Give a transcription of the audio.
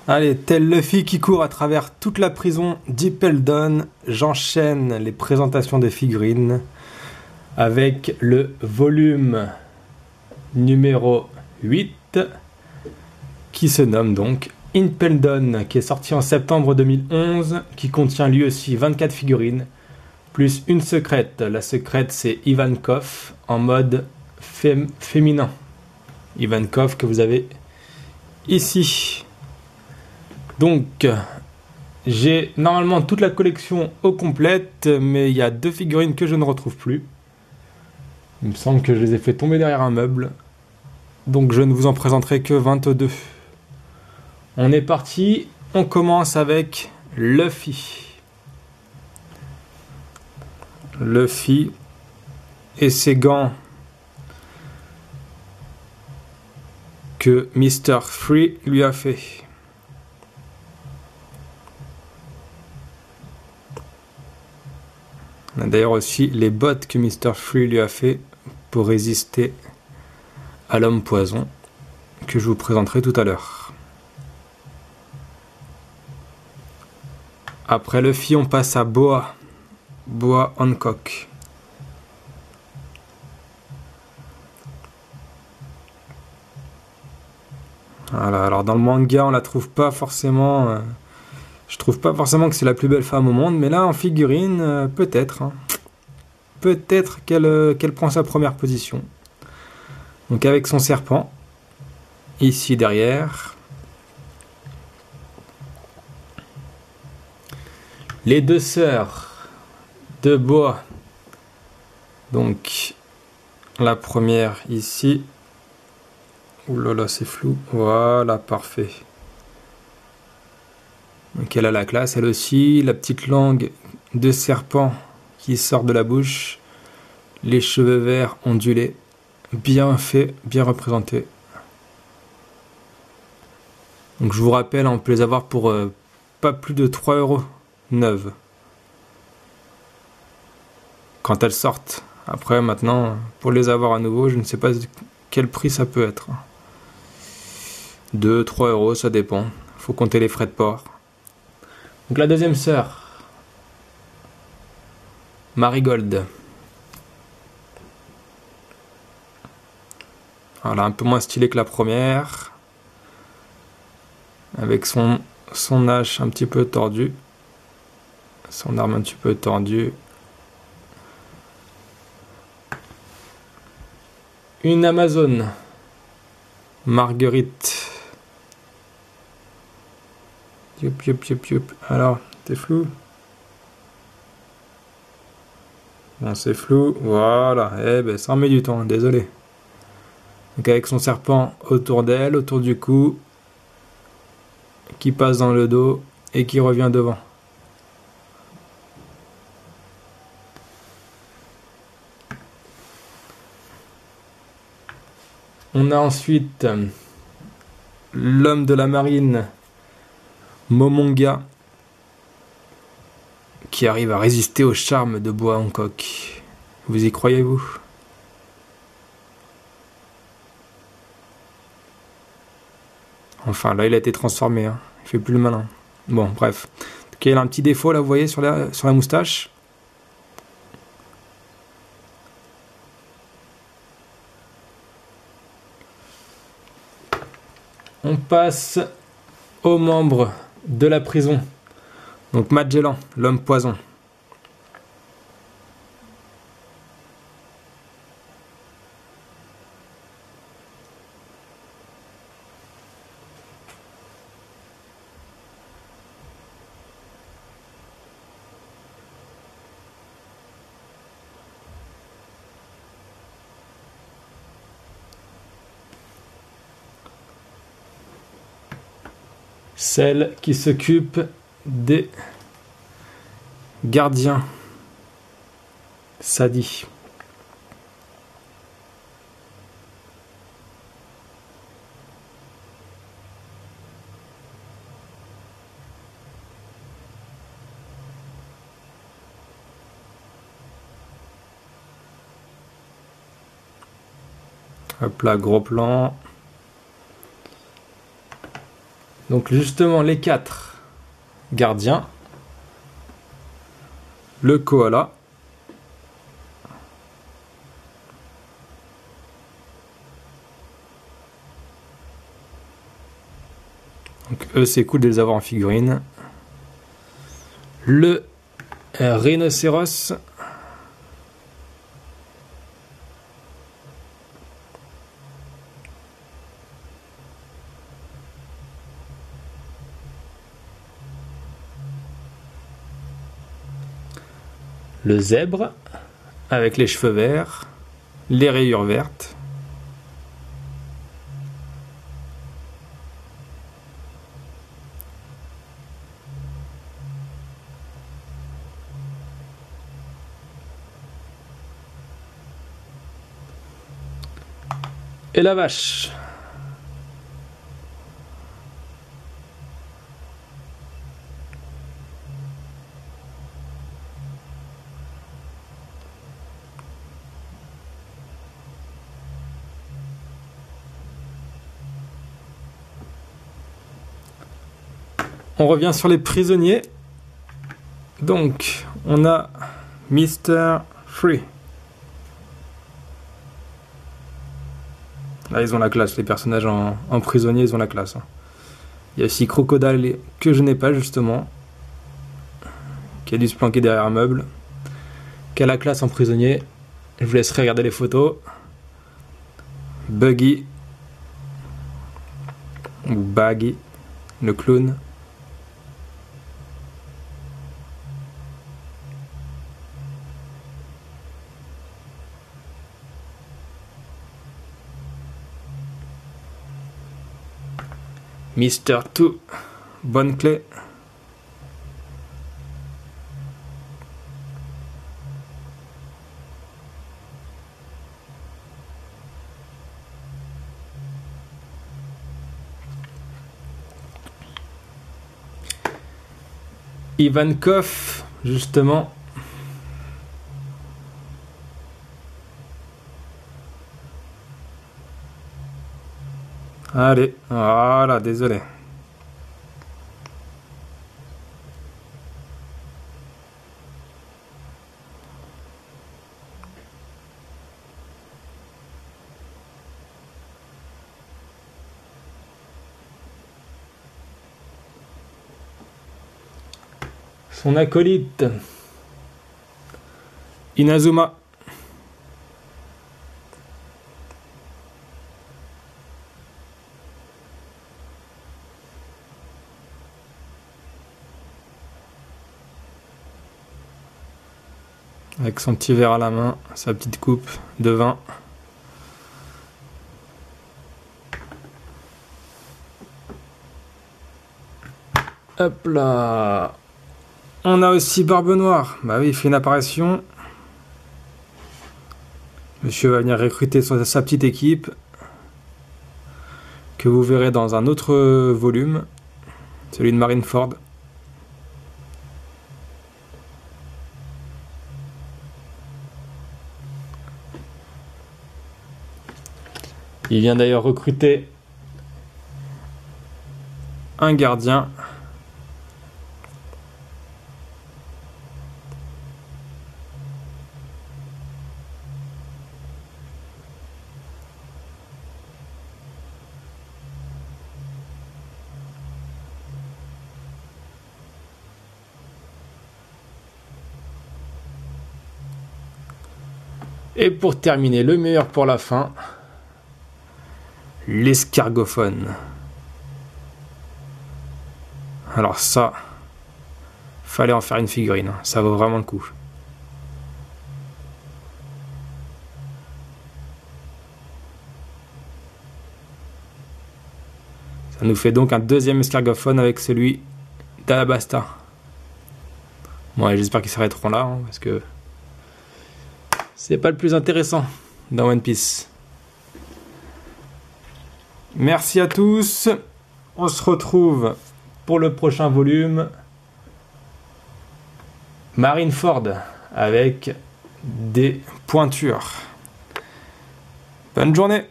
Allez, tel Luffy qui court à travers toute la prison d'Ippeldon, j'enchaîne les présentations des figurines avec le volume numéro 8 qui se nomme donc Impel-Down, qui est sorti en septembre 2011, qui contient lui aussi 24 figurines, plus une secrète. La secrète, c'est Ivankov en mode féminin. Ivankov que vous avez ici. Donc, j'ai normalement toute la collection au complète, mais il y a 2 figurines que je ne retrouve plus. Il me semble que je les ai fait tomber derrière un meuble. Donc je ne vous en présenterai que 22. On est parti, on commence avec Luffy. Luffy et ses gants que Mr. Free lui a fait. On a d'ailleurs aussi les bottes que Mr. Free lui a fait pour résister à l'homme poison que je vous présenterai tout à l'heure. Après Luffy, on passe à Boa Hancock. Voilà, alors dans le manga, on la trouve pas forcément. Je trouve pas forcément que c'est la plus belle femme au monde, mais là en figurine, peut-être. Hein. Peut-être qu'elle prend sa première position. Donc avec son serpent, ici derrière. Les 2 sœurs de Boa. Donc la première ici. Ouh là là, c'est flou. Voilà, parfait. Donc elle a la classe, elle aussi. La petite langue de serpent qui sort de la bouche. Les cheveux verts ondulés. Bien fait, bien représenté. Donc je vous rappelle, on peut les avoir pour pas plus de 3 € neuves. Quand elles sortent. Après, maintenant, pour les avoir à nouveau, je ne sais pas quel prix ça peut être. 2-3 €, ça dépend. Faut compter les frais de port. Donc la deuxième sœur, Marigold. Voilà, un peu moins stylée que la première. Avec son hache un petit peu tordue. Son arme un petit peu tordue. Une Amazone. Marguerite. Yup. Alors, t'es flou? Bon, c'est flou. Voilà. Eh ben, ça en met du temps, désolé. Donc avec son serpent autour d'elle, autour du cou, qui passe dans le dos et qui revient devant. On a ensuite l'homme de la marine, Momonga, qui arrive à résister au charme de Boa Hancock. Vous y croyez-vous? Enfin, là, il a été transformé. Hein. Il fait plus le malin. Bon, bref. Donc, il a un petit défaut, là, vous voyez, sur la moustache. On passe aux membres de la prison. Donc Magellan, l'homme poison. Celle qui s'occupe des gardiens. Sadie. Hop là, gros plan. Donc justement les 4 gardiens. Le koala. Donc eux c'est cool de les avoir en figurine. Le rhinocéros. Le zèbre avec les cheveux verts, les rayures vertes. Et la vache. On revient sur les prisonniers. Donc, on a Mr. Free. Là, ils ont la classe, les personnages en prisonnier, ils ont la classe. Il y a aussi Crocodile, que je n'ai pas justement, qui a dû se planquer derrière un meuble, qui a la classe en prisonnier. Je vous laisserai regarder les photos. Buggy, ou Baggy, le clown. Mister Two, bonne clé. Ivankov, justement. Allez, voilà, désolé. Son acolyte, Inazuma. Avec son petit verre à la main, sa petite coupe de vin. Hop là. On a aussi Barbe Noire. Bah oui, il fait une apparition. Monsieur va venir recruter sa petite équipe. Que vous verrez dans un autre volume. Celui de Marineford. Il vient d'ailleurs recruter un gardien. Et pour terminer, le meilleur pour la fin, l'escargophone. Alors ça, fallait en faire une figurine, ça vaut vraiment le coup. Ça nous fait donc un deuxième escargophone avec celui d'Alabasta. Bon, j'espère qu'ils s'arrêteront là, hein, parce que c'est pas le plus intéressant dans One Piece. Merci à tous. On se retrouve pour le prochain volume. Marineford avec des pointures. Bonne journée.